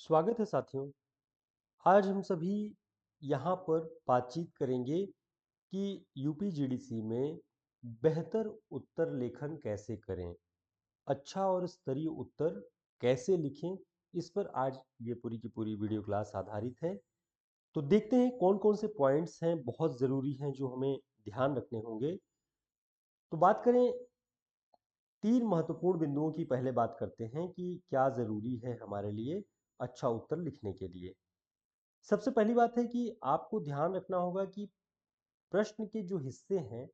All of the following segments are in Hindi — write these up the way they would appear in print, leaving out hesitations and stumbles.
स्वागत है साथियों। आज हम सभी यहाँ पर बातचीत करेंगे कि यूपीजीडीसी में बेहतर उत्तर लेखन कैसे करें, अच्छा और स्तरीय उत्तर कैसे लिखें। इस पर आज ये पूरी की पूरी वीडियो क्लास आधारित है। तो देखते हैं कौन कौन से पॉइंट्स हैं बहुत ज़रूरी हैं जो हमें ध्यान रखने होंगे। तो बात करें, तीन महत्वपूर्ण बिंदुओं की पहले बात करते हैं कि क्या ज़रूरी है हमारे लिए अच्छा उत्तर लिखने के लिए। सबसे पहली बात है कि आपको ध्यान रखना होगा कि प्रश्न के जो हिस्से हैं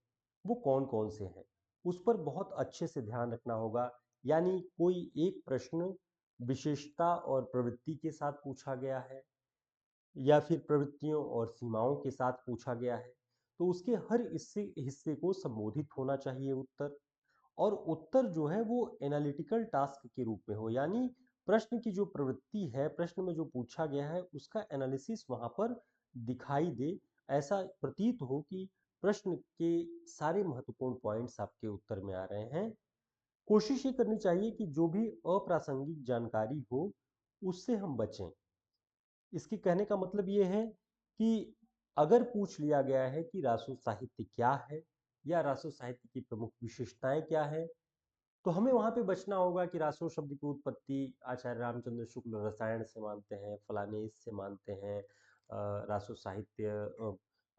वो कौन-कौन से हैं, उस पर बहुत अच्छे से ध्यान रखना होगा। यानी कोई एक प्रश्न विशेषता और प्रवृत्ति के साथ पूछा गया है या फिर प्रवृत्तियों और सीमाओं के साथ पूछा गया है, तो उसके हर हिस्से हिस्से को संबोधित होना चाहिए उत्तर। और उत्तर जो है वो एनालिटिकल टास्क के रूप में हो, यानी प्रश्न की जो प्रवृत्ति है, प्रश्न में जो पूछा गया है उसका एनालिसिस वहां पर दिखाई दे। ऐसा प्रतीत हो कि प्रश्न के सारे महत्वपूर्ण पॉइंट्स आपके उत्तर में आ रहे हैं। कोशिश ये करनी चाहिए कि जो भी अप्रासंगिक जानकारी हो उससे हम बचें। इसके कहने का मतलब ये है कि अगर पूछ लिया गया है कि रासो साहित्य क्या है या रासो साहित्य की प्रमुख विशेषताएं क्या है, तो हमें वहां पे बचना होगा कि रासो शब्द की उत्पत्ति आचार्य रामचंद्र शुक्ल रसायन से मानते हैं, फलाने इससे मानते हैं। रासो साहित्य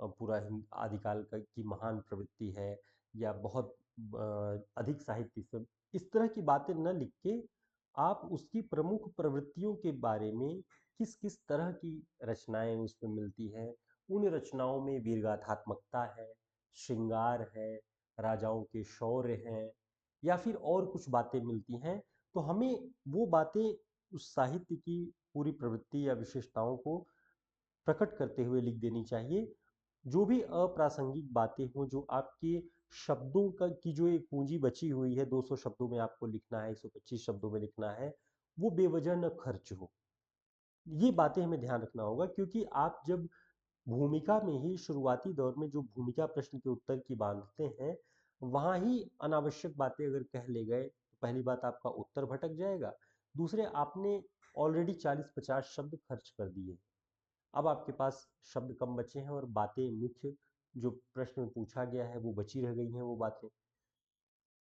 पूरा आदिकाल की महान प्रवृत्ति है या बहुत अधिक साहित्य से, इस तरह की बातें न लिख के आप उसकी प्रमुख प्रवृत्तियों के बारे में, किस किस तरह की रचनाएं उसमें मिलती हैं, उन रचनाओं में वीरगाथात्मकता है, श्रृंगार है, राजाओं के शौर्य हैं या फिर और कुछ बातें मिलती हैं, तो हमें वो बातें उस साहित्य की पूरी प्रवृत्ति या विशेषताओं को प्रकट करते हुए लिख देनी चाहिए। जो भी अप्रासंगिक बातें हों, जो आपके शब्दों का की जो एक पूंजी बची हुई है, 200 शब्दों में आपको लिखना है, 125 शब्दों में लिखना है, वो बेवजह न खर्च हो। ये बातें हमें ध्यान रखना होगा, क्योंकि आप जब भूमिका में ही शुरुआती दौर में जो भूमिका प्रश्न के उत्तर की बांधते हैं, वहां ही अनावश्यक बातें अगर कह ले गए तो पहली बात आपका उत्तर भटक जाएगा। दूसरे, आपने ऑलरेडी 40-50 शब्द खर्च कर दिए, अब आपके पास शब्द कम बचे हैं और बातें मुख्य जो प्रश्न में पूछा गया है वो बची रह गई हैं वो बातें।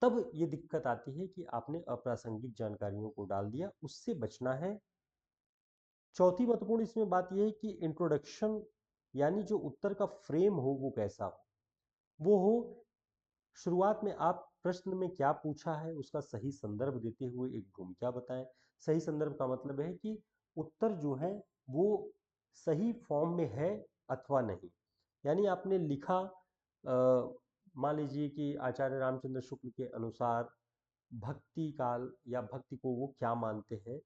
तब ये दिक्कत आती है कि आपने अप्रासंगिक जानकारियों को डाल दिया, उससे बचना है। चौथी महत्वपूर्ण इसमें बात यह है कि इंट्रोडक्शन, यानी जो उत्तर का फ्रेम हो वो कैसा हो। वो हो, शुरुआत में आप प्रश्न में क्या पूछा है उसका सही संदर्भ देते हुए एक भूमिका बताएं। सही संदर्भ का मतलब है कि उत्तर जो है वो सही फॉर्म में है अथवा नहीं। यानी आपने लिखा, मान लीजिए कि आचार्य रामचंद्र शुक्ल के अनुसार भक्ति काल या भक्ति को वो क्या मानते हैं,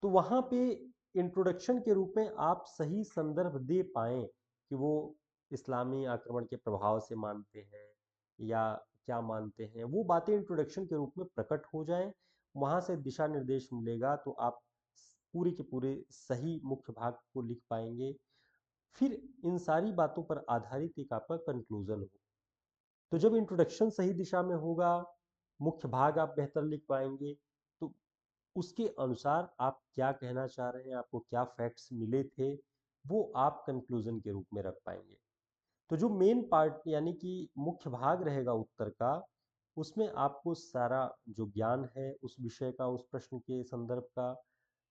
तो वहां पे इंट्रोडक्शन के रूप में आप सही संदर्भ दे पाएं कि वो इस्लामी आक्रमण के प्रभाव से मानते हैं या क्या मानते हैं, वो बातें इंट्रोडक्शन के रूप में प्रकट हो जाएं। वहां से दिशा निर्देश मिलेगा तो आप पूरे के पूरे सही मुख्य भाग को लिख पाएंगे। फिर इन सारी बातों पर आधारित एक आपका कंक्लूजन हो। तो जब इंट्रोडक्शन सही दिशा में होगा, मुख्य भाग आप बेहतर लिख पाएंगे, तो उसके अनुसार आप क्या कहना चाह रहे हैं, आपको क्या फैक्ट्स मिले थे, वो आप कंक्लूजन के रूप में रख पाएंगे। तो जो मेन पार्ट यानी कि मुख्य भाग रहेगा उत्तर का, उसमें आपको सारा जो ज्ञान है उस विषय का, उस प्रश्न के संदर्भ का,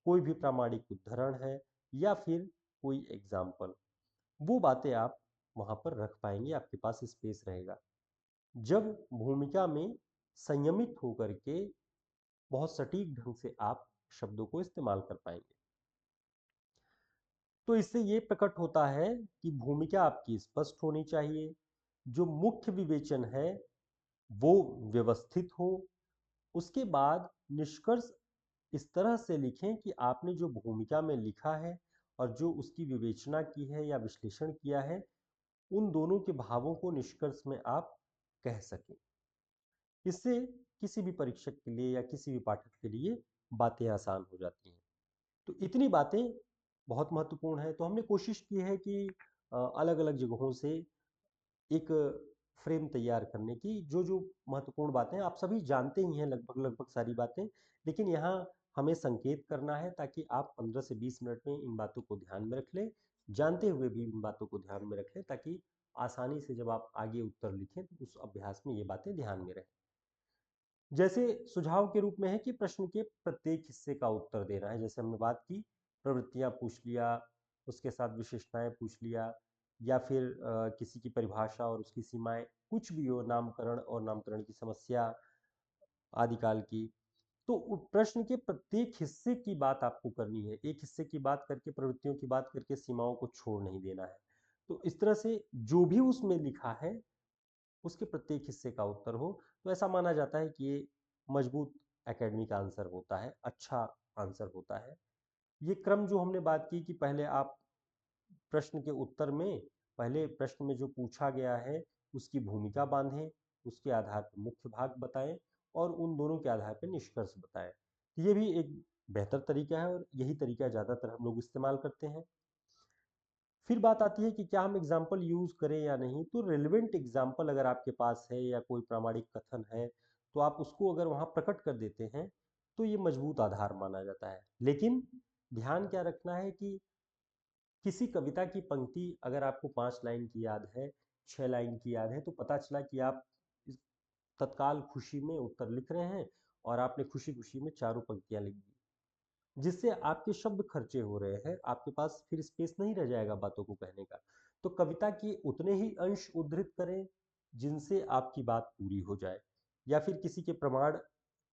कोई भी प्रामाणिक उद्धरण है या फिर कोई एग्जाम्पल, वो बातें आप वहां पर रख पाएंगे, आपके पास स्पेस रहेगा। जब भूमिका में संयमित होकर के बहुत सटीक ढंग से आप शब्दों को इस्तेमाल कर पाएंगे, तो इससे ये प्रकट होता है कि भूमिका आपकी स्पष्ट होनी चाहिए, जो मुख्य विवेचन है वो व्यवस्थित हो। उसके बाद निष्कर्ष इस तरह से लिखें कि आपने जो भूमिका में लिखा है और जो उसकी विवेचना की है या विश्लेषण किया है, उन दोनों के भावों को निष्कर्ष में आप कह सकें। इससे किसी भी परीक्षक के लिए या किसी भी पाठक के लिए बातें आसान हो जाती हैं। तो इतनी बातें बहुत महत्वपूर्ण है। तो हमने कोशिश की है कि अलग अलग जगहों से एक फ्रेम तैयार करने की, जो जो महत्वपूर्ण बातें आप सभी जानते ही हैं, लगभग लगभग सारी बातें, लेकिन यहाँ हमें संकेत करना है ताकि आप 15 से 20 मिनट में इन बातों को ध्यान में रख लें, जानते हुए भी इन बातों को ध्यान में रख लें ताकि आसानी से जब आप आगे उत्तर लिखें तो उस अभ्यास में ये बातें ध्यान में रहें। जैसे सुझाव के रूप में है कि प्रश्न के प्रत्येक हिस्से का उत्तर देना है। जैसे हमने बात की, प्रवृत्तियां पूछ लिया, उसके साथ विशेषताएं पूछ लिया, या फिर किसी की परिभाषा और उसकी सीमाएं, कुछ भी हो, नामकरण और नामकरण की समस्या आदिकाल की। तो प्रश्न के प्रत्येक हिस्से की बात आपको करनी है, एक हिस्से की बात करके, प्रवृत्तियों की बात करके सीमाओं को छोड़ नहीं देना है। तो इस तरह से जो भी उसमें लिखा है उसके प्रत्येक हिस्से का उत्तर हो, तो ऐसा माना जाता है कि ये मजबूत एकेडमिक आंसर होता है, अच्छा आंसर होता है। ये क्रम जो हमने बात की कि पहले आप प्रश्न के उत्तर में, पहले प्रश्न में जो पूछा गया है उसकी भूमिका बांधें, उसके आधार पर मुख्य भाग बताएं और उन दोनों के आधार पर निष्कर्ष बताएं। तो ये भी एक बेहतर तरीका है और यही तरीका ज़्यादातर हम लोग इस्तेमाल करते हैं। फिर बात आती है कि क्या हम एग्जाम्पल यूज करें या नहीं। तो रेलिवेंट एग्जाम्पल अगर आपके पास है या कोई प्रामाणिक कथन है तो आप उसको अगर वहां प्रकट कर देते हैं तो ये मजबूत आधार माना जाता है। लेकिन ध्यान क्या रखना है कि किसी कविता की पंक्ति अगर आपको 5 लाइन की याद है, 6 लाइन की याद है, तो पता चला कि आप तत्काल खुशी में उत्तर लिख रहे हैं और आपने खुशी खुशी में चारों पंक्तियां लिख दी, जिससे आपके शब्द खर्चे हो रहे हैं, आपके पास फिर स्पेस नहीं रह जाएगा बातों को कहने का। तो कविता के उतने ही अंश उद्धृत करें जिनसे आपकी बात पूरी हो जाए, या फिर किसी के प्रमाण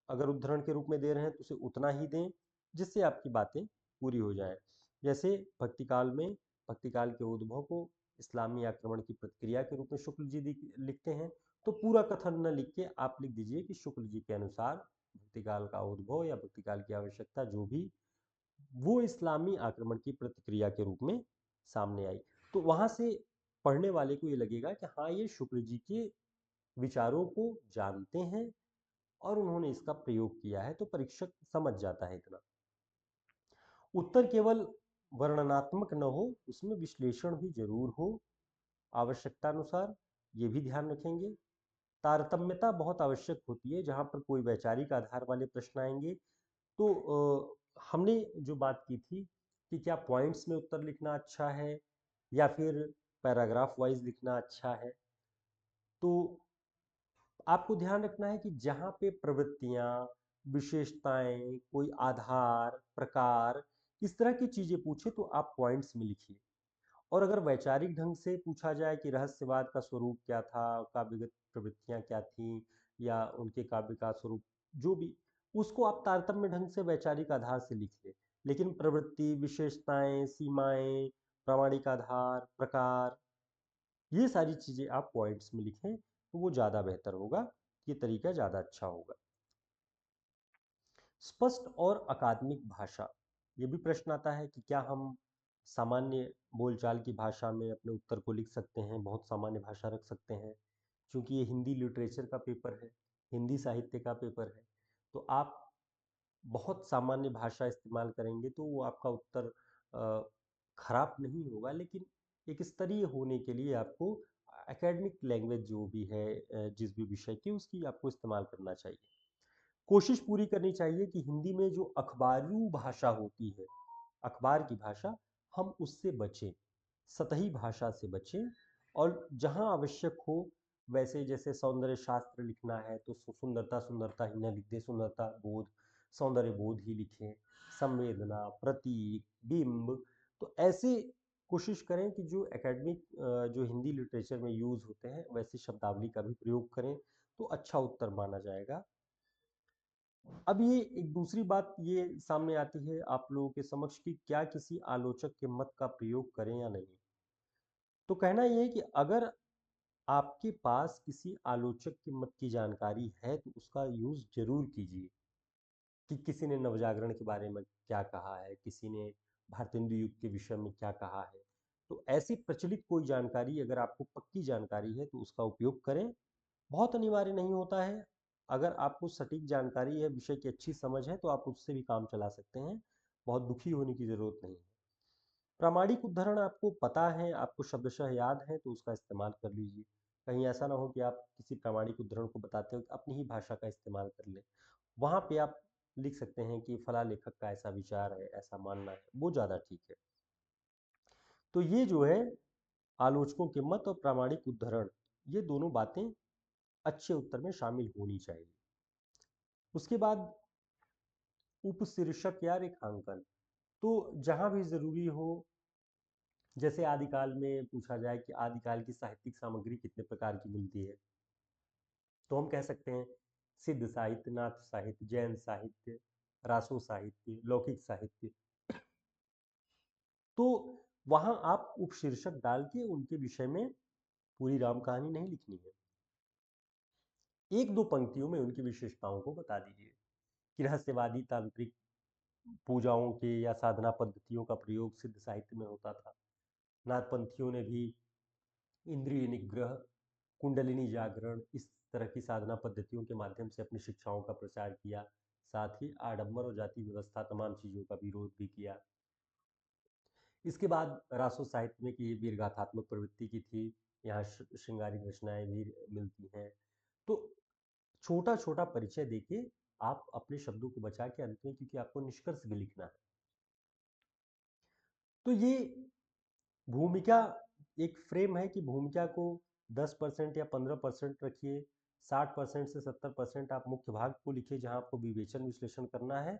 अगर उद्धरण के रूप में दे रहे हैं तो उसे उतना ही दें जिससे आपकी बातें पूरी हो जाए। जैसे भक्तिकाल में, भक्तिकाल के उद्भव को इस्लामी आक्रमण की प्रतिक्रिया के रूप में शुक्ल जी लिखते हैं, तो पूरा कथन न लिख के आप लिख दीजिए कि शुक्ल जी के अनुसार भक्तिकाल का उद्भव या भक्तिकाल की आवश्यकता जो भी, वो इस्लामी आक्रमण की प्रतिक्रिया के रूप में सामने आई। तो वहां से पढ़ने वाले को ये लगेगा कि हाँ, ये शुक्ल जी के विचारों को जानते हैं और उन्होंने इसका प्रयोग किया है, तो परीक्षक समझ जाता है इतना। उत्तर केवल वर्णनात्मक न हो, उसमें विश्लेषण भी जरूर हो आवश्यकता अनुसार, ये भी ध्यान रखेंगे। तारतम्यता बहुत आवश्यक होती है। जहां पर कोई वैचारिक आधार वाले प्रश्न आएंगे तो हमने जो बात की थी कि क्या पॉइंट्स में उत्तर लिखना अच्छा है या फिर पैराग्राफ वाइज लिखना अच्छा है, तो आपको ध्यान रखना है कि जहां पे प्रवृत्तियां, विशेषताएं, कोई आधार, प्रकार, इस तरह की चीजें पूछे तो आप पॉइंट्स में लिखिए। और अगर वैचारिक ढंग से पूछा जाए कि रहस्यवाद का स्वरूप क्या था, काव्यगत प्रवृत्तियां क्या थीं, या उनके काव्य का स्वरूप जो भी, उसको आप तारतम्य ढंग से वैचारिक आधार से लिखिए। लेकिन प्रवृत्ति, विशेषताएं, सीमाएं, प्रामाणिक आधार, प्रकार, ये सारी चीजें आप पॉइंट्स में लिखें तो वो ज्यादा बेहतर होगा, ये तरीका ज्यादा अच्छा होगा। स्पष्ट और अकादमिक भाषा, ये भी प्रश्न आता है कि क्या हम सामान्य बोलचाल की भाषा में अपने उत्तर को लिख सकते हैं, बहुत सामान्य भाषा रख सकते हैं। क्योंकि ये हिंदी लिटरेचर का पेपर है, हिंदी साहित्य का पेपर है, तो आप बहुत सामान्य भाषा इस्तेमाल करेंगे तो वो आपका उत्तर खराब नहीं होगा, लेकिन एक स्तरीय होने के लिए आपको एकेडमिक लैंग्वेज जो भी है जिस भी विषय की, उसकी आपको इस्तेमाल करना चाहिए। कोशिश पूरी करनी चाहिए कि हिंदी में जो अखबारू भाषा होती है, अखबार की भाषा, हम उससे बचें, सतही भाषा से बचें। और जहाँ आवश्यक हो, वैसे जैसे सौंदर्य शास्त्र लिखना है तो सुंदरता सुंदरता ही न लिख दे, सुंदरता बोध, सौंदर्य बोध ही लिखें। संवेदना, प्रतीक, बिंब, तो ऐसे कोशिश करें कि जो एकेडमिक जो हिंदी लिटरेचर में यूज होते हैं वैसी शब्दावली का भी प्रयोग करें, तो अच्छा उत्तर माना जाएगा। अब ये एक दूसरी बात ये सामने आती है आप लोगों के समक्ष कि क्या किसी आलोचक के मत का प्रयोग करें या नहीं। तो कहना यह है कि अगर आपके पास किसी आलोचक के मत की जानकारी है तो उसका यूज जरूर कीजिए, कि किसी ने नवजागरण के बारे में क्या कहा है, किसी ने भारतेंदु युग के विषय में क्या कहा है। तो ऐसी प्रचलित कोई जानकारी अगर आपको पक्की जानकारी है तो उसका उपयोग करें। बहुत अनिवार्य नहीं होता है, अगर आपको सटीक जानकारी है, विषय की अच्छी समझ है, तो आप उससे भी काम चला सकते हैं, बहुत दुखी होने की जरूरत नहीं है। प्रामाणिक उद्धरण आपको पता है, आपको शब्दशः याद है, तो उसका इस्तेमाल कर लीजिए। कहीं ऐसा ना हो कि आप किसी प्रामाणिक उद्धरण को बताते हो अपनी ही भाषा का इस्तेमाल कर लें, वहां पे आप लिख सकते हैं कि फला लेखक का ऐसा विचार है, ऐसा मानना है, वो ज़्यादा ठीक है। तो ये जो है आलोचकों के मत और प्रामाणिक उद्धरण, ये दोनों बातें अच्छे उत्तर में शामिल होनी चाहिए। उसके बाद उपशीर्षक या रेखांकन, तो जहां भी जरूरी हो, जैसे आदिकाल में पूछा जाए कि आदिकाल की साहित्यिक सामग्री कितने प्रकार की मिलती है, तो हम कह सकते हैं सिद्ध साहित्य, नाथ साहित्य, जैन साहित्य, रासो साहित्य, लौकिक साहित्य। तो वहां आप उपशीर्षक डाल के उनके विषय में पूरी राम कहानी नहीं लिखनी है, एक दो पंक्तियों में उनकी विशेषताओं को बता दीजिए कि रहस्यवादी तांत्रिक पूजाओं के या साधना पद्धतियों का प्रयोग सिद्ध साहित्य में होता था। नाथपंथियों ने भी इंद्रिय निग्रह, कुंडलिनी जागरण, इस तरह की साधना पद्धतियों के माध्यम से अपनी शिक्षाओं का प्रचार किया। साथ ही आडंबर और जाति व्यवस्था तमाम चीज़ों का विरोध भी किया। इसके बाद रासो साहित्य में कि ये वीरगाथात्मक प्रवृत्ति की थी, यहाँ श्रृंगारिक रचनाएं भी मिलती हैं। तो छोटा छोटा परिचय देके आप अपने शब्दों को बचा के अंत में, क्योंकि आपको निष्कर्ष भी लिखना है, तो ये भूमिका एक फ्रेम है कि भूमिका को 10% या 15% रखिए, 60% से 70% आप मुख्य भाग को लिखिए जहां आपको विवेचन विश्लेषण करना है,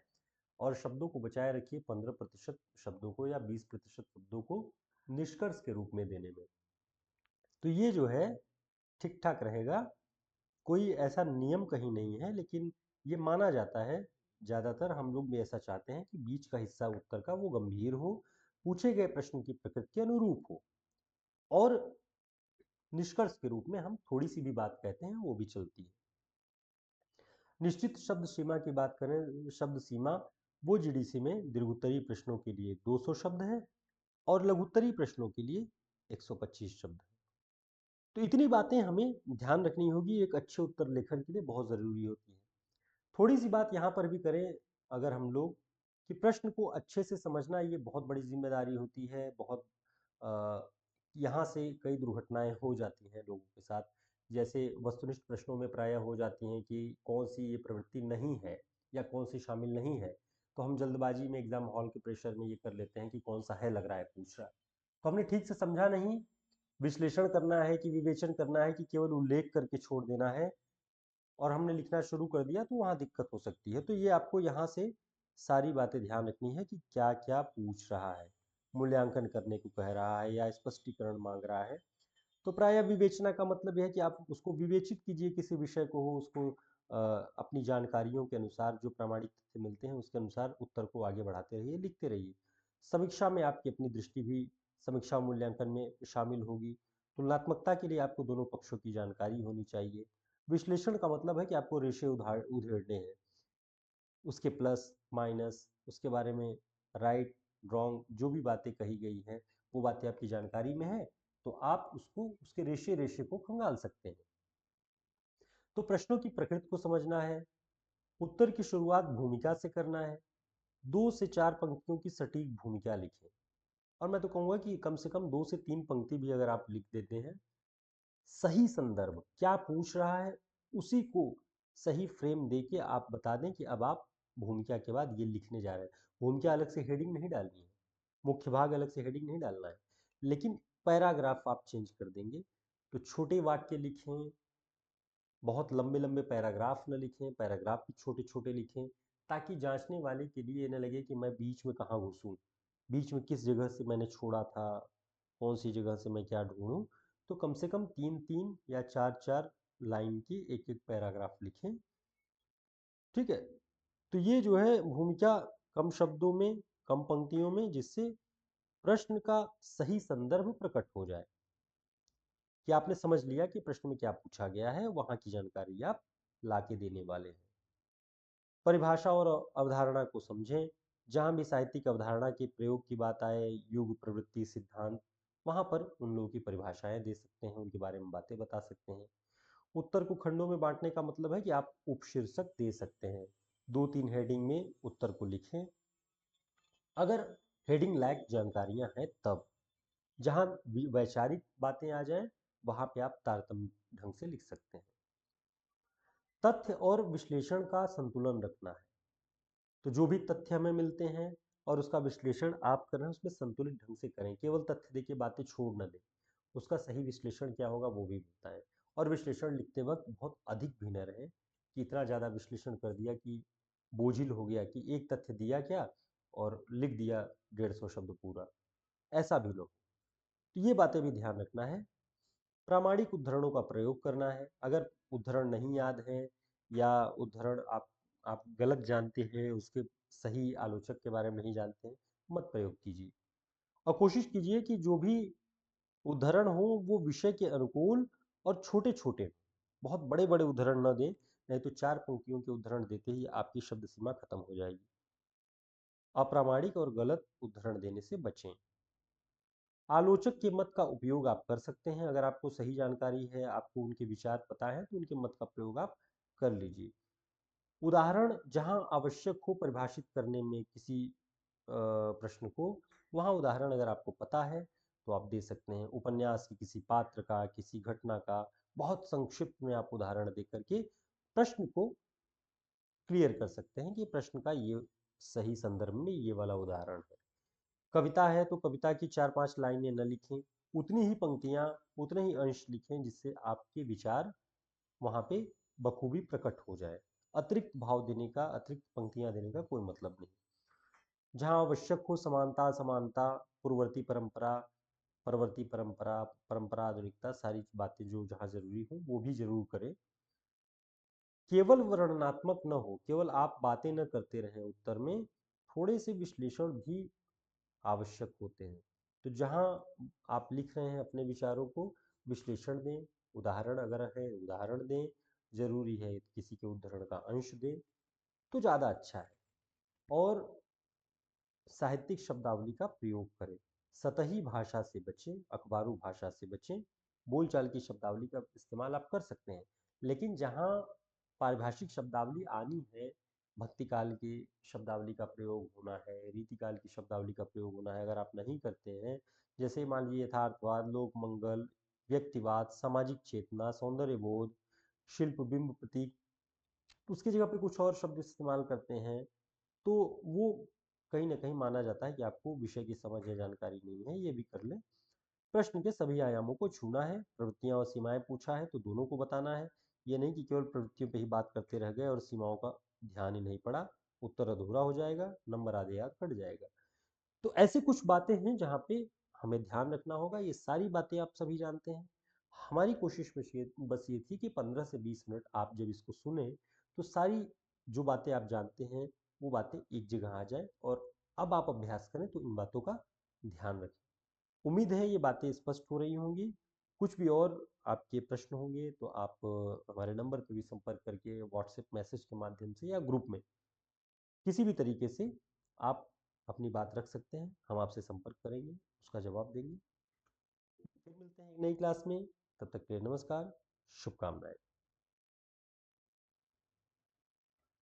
और शब्दों को बचाए रखिए 15% शब्दों को या 20% शब्दों को निष्कर्ष के रूप में देने में। तो ये जो है ठीक ठाक रहेगा। कोई ऐसा नियम कहीं नहीं है, लेकिन ये माना जाता है, ज़्यादातर हम लोग भी ऐसा चाहते हैं कि बीच का हिस्सा उत्तर का वो गंभीर हो, पूछे गए प्रश्न की प्रकृति के अनुरूप हो, और निष्कर्ष के रूप में हम थोड़ी सी भी बात कहते हैं वो भी चलती है। निश्चित शब्द सीमा की बात करें, शब्द सीमा वो जीडीसी में दीर्घोत्तरीय प्रश्नों के लिए 200 शब्द है और लघुत्तरीय प्रश्नों के लिए 125 शब्द है। तो इतनी बातें हमें ध्यान रखनी होगी, एक अच्छे उत्तर लेखन के लिए बहुत ज़रूरी होती है। थोड़ी सी बात यहाँ पर भी करें अगर हम लोग, कि प्रश्न को अच्छे से समझना ये बहुत बड़ी जिम्मेदारी होती है। बहुत यहाँ से कई दुर्घटनाएं हो जाती हैं लोगों के साथ। जैसे वस्तुनिष्ठ प्रश्नों में प्रायः हो जाती हैं कि कौन सी ये प्रवृत्ति नहीं है या कौन सी शामिल नहीं है, तो हम जल्दबाजी में एग्जाम हॉल के प्रेशर में ये कर लेते हैं कि कौन सा है, लग रहा है पूछ रहा है, तो हमने ठीक से समझा नहीं। विश्लेषण करना है कि विवेचन करना है कि केवल उल्लेख करके छोड़ देना है, और हमने लिखना शुरू कर दिया, तो वहाँ दिक्कत हो सकती है। तो ये आपको यहाँ से सारी बातें ध्यान रखनी है कि क्या क्या पूछ रहा है, मूल्यांकन करने को कह रहा है या स्पष्टीकरण मांग रहा है। तो प्रायः विवेचना का मतलब यह है कि आप उसको विवेचित कीजिए, किसी विषय को हो उसको अपनी जानकारियों के अनुसार जो प्रामाणिक तथ्य मिलते हैं उसके अनुसार उत्तर को आगे बढ़ाते रहिए, लिखते रहिए। समीक्षा में आपकी अपनी दृष्टि भी समीक्षा मूल्यांकन में शामिल होगी। तुलनात्मकता के लिए आपको दोनों पक्षों की जानकारी होनी चाहिए। विश्लेषण का मतलब है कि आपको रेशे उधेड़ने हैं, उसके प्लस माइनस, उसके बारे में राइट रॉन्ग जो भी बातें कही गई हैं वो बातें आपकी जानकारी में है, तो आप उसको उसके रेशे रेशे को खंगाल सकते हैं। तो प्रश्नों की प्रकृति को समझना है, उत्तर की शुरुआत भूमिका से करना है, 2 से 4 पंक्तियों की सटीक भूमिका लिखें। और मैं तो कहूँगा कि कम से कम 2 से 3 पंक्ति भी अगर आप लिख देते हैं, सही संदर्भ क्या पूछ रहा है उसी को सही फ्रेम दे के आप बता दें कि अब आप भूमिका के बाद ये लिखने जा रहे हैं। भूमिका अलग से हेडिंग नहीं डालनी है, मुख्य भाग अलग से हेडिंग नहीं डालना है, लेकिन पैराग्राफ आप चेंज कर देंगे। तो छोटे वाक्य लिखें, बहुत लंबे लंबे पैराग्राफ न लिखें, पैराग्राफ भी छोटे छोटे लिखें, ताकि जांचने वाले के लिए न लगे कि मैं बीच में कहाँ घुसूं, बीच में किस जगह से मैंने छोड़ा था, कौन सी जगह से मैं क्या ढूंढूं। तो कम से कम 3-3 या 4-4 लाइन की एक एक पैराग्राफ लिखें। ठीक है, तो ये जो है भूमिका, कम शब्दों में कम पंक्तियों में, जिससे प्रश्न का सही संदर्भ प्रकट हो जाए कि आपने समझ लिया कि प्रश्न में क्या पूछा गया है, वहां की जानकारी आप लाके देने वाले हैं। परिभाषा और अवधारणा को समझें, जहां भी साहित्यिक अवधारणा के प्रयोग की बात आए, युग, प्रवृत्ति, सिद्धांत, वहां पर उन लोगों की परिभाषाएं दे सकते हैं, उनके बारे में बातें बता सकते हैं। उत्तर को खंडों में बांटने का मतलब है कि आप उपशीर्षक दे सकते हैं, 2-3 हेडिंग में उत्तर को लिखें। अगर हेडिंग लायक जानकारियां हैं तब, जहां वैचारिक बातें आ जाएं वहां पे आप तारतम्य ढंग से लिख सकते हैं। तथ्य और विश्लेषण का संतुलन रखना है, तो जो भी तथ्य हमें मिलते हैं और उसका विश्लेषण आप कर रहे हैं उसमें संतुलित ढंग से करें, केवल तथ्य देके बातें छोड़ ना दें। उसका सही विश्लेषण क्या होगा वो भी बताएं। और विश्लेषण लिखते वक्त बहुत अधिक भी न रहे कि इतना ज़्यादा विश्लेषण कर दिया कि बोझिल हो गया कि एक तथ्य दिया क्या और लिख दिया 150 शब्द पूरा, ऐसा भी लो। तो ये बातें भी ध्यान रखना है। प्रामाणिक उद्धरणों का प्रयोग करना है। अगर उद्धरण नहीं याद है या उद्धरण आप गलत जानते हैं, उसके सही आलोचक के बारे में नहीं जानते हैं, मत प्रयोग कीजिए। और कोशिश कीजिए कि जो भी उद्धरण हो वो विषय के अनुकूल और छोटे छोटे, बहुत बड़े बड़े उद्धरण न दें, नहीं तो 4 पंक्तियों के उद्धरण देते ही आपकी शब्द सीमा खत्म हो जाएगी। अप्रामाणिक और गलत उद्धरण देने से बचें। आलोचक के मत का उपयोग आप कर सकते हैं। अगर आपको सही जानकारी है, आपको उनके विचार पता है, तो उनके मत का प्रयोग आप कर लीजिए। उदाहरण जहां आवश्यक हो परिभाषित करने में किसी प्रश्न को, वहां उदाहरण अगर आपको पता है तो आप दे सकते हैं। उपन्यास की किसी पात्र का, किसी घटना का बहुत संक्षिप्त में आप उदाहरण दे करके प्रश्न को क्लियर कर सकते हैं कि प्रश्न का ये सही संदर्भ में ये वाला उदाहरण है। कविता है तो कविता की 4-5 लाइनें न लिखें, उतनी ही पंक्तियां, उतने ही अंश लिखें जिससे आपके विचार वहां पे बखूबी प्रकट हो जाए। अतिरिक्त भाव देने का, अतिरिक्त पंक्तियां देने का कोई मतलब नहीं। जहां आवश्यक हो समानता समानता, पूर्ववर्ती परंपरा, परवर्ती परंपरा, परंपरा आधुनिकता, सारी बातें जो जहां जरूरी हो वो भी जरूर करें। केवल वर्णनात्मक न हो, केवल आप बातें न करते रहें उत्तर में, थोड़े से विश्लेषण भी आवश्यक होते हैं। तो जहां आप लिख रहे हैं अपने विचारों को, विश्लेषण दें, उदाहरण अगर है उदाहरण दें, जरूरी है किसी के उद्धरण का अंश दें, तो ज़्यादा अच्छा है। और साहित्यिक शब्दावली का प्रयोग करें। सतही भाषा से बचें, अखबारू भाषा से बचें। बोलचाल की शब्दावली का इस्तेमाल आप कर सकते हैं, लेकिन जहाँ पारिभाषिक शब्दावली आनी है, भक्तिकाल की शब्दावली का प्रयोग होना है, रीतिकाल की शब्दावली का प्रयोग होना है, अगर आप नहीं करते हैं, जैसे मान लीजिए यथार्थवाद, लोक मंगल, व्यक्तिवाद, सामाजिक चेतना, सौंदर्य बोध, शिल्प, बिंब, प्रतीक, उसकी जगह पे कुछ और शब्द इस्तेमाल करते हैं, तो वो कहीं ना कहीं माना जाता है कि आपको विषय की समझ या जानकारी नहीं है। ये भी कर ले। प्रश्न के सभी आयामों को छूना है। प्रवृत्तियां और सीमाएं पूछा है तो दोनों को बताना है। ये नहीं कि केवल प्रवृत्तियों पे ही बात करते रह गए और सीमाओं का ध्यान ही नहीं पड़ा, उत्तर अधूरा हो जाएगा, नंबर आधे याद कट जाएगा। तो ऐसी कुछ बातें हैं जहाँ पे हमें ध्यान रखना होगा। ये सारी बातें आप सभी जानते हैं। हमारी कोशिश बस ये थी कि 15 से 20 मिनट आप जब इसको सुने तो सारी जो बातें आप जानते हैं वो बातें एक जगह आ जाए, और अब आप अभ्यास करें तो इन बातों का ध्यान रखें। उम्मीद है ये बातें स्पष्ट हो रही होंगी। कुछ भी और आपके प्रश्न होंगे तो आप हमारे नंबर पर भी संपर्क करके व्हाट्सएप मैसेज के माध्यम से या ग्रुप में किसी भी तरीके से आप अपनी बात रख सकते हैं। हम आपसे संपर्क करेंगे, उसका जवाब देंगे। फिर मिलते हैं एक नई क्लास में। तब तक के लिए नमस्कार, शुभकामनाएं।